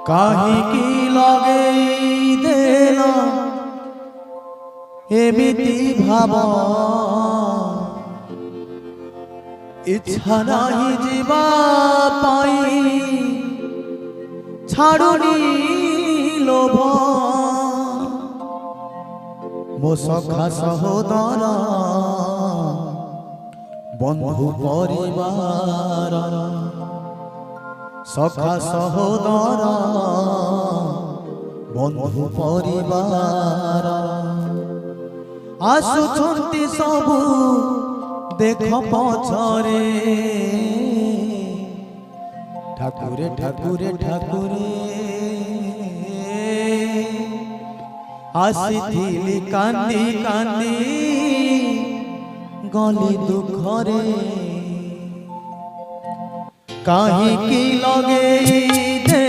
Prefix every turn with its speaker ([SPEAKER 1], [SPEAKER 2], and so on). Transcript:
[SPEAKER 1] কাহিকি লগেই দেল এমিতি ভাব ইচ্ছা নাহি ଯିବା ପାଇଁ ଛାଡୁନି লোভ ମୋ ସଖା ସହୋଦର ବନ୍ଧୁ ପରିବାର ସଖା ସହୋଦର ବନ୍ଧୁ ପରିବାର ଆସୁଛନ୍ତି ସବୁ देख पछरे ठाकुरे ठाकुरे ठाकुरे आसीथिली कांदी कांदी गली दुखरे काहिकी लगे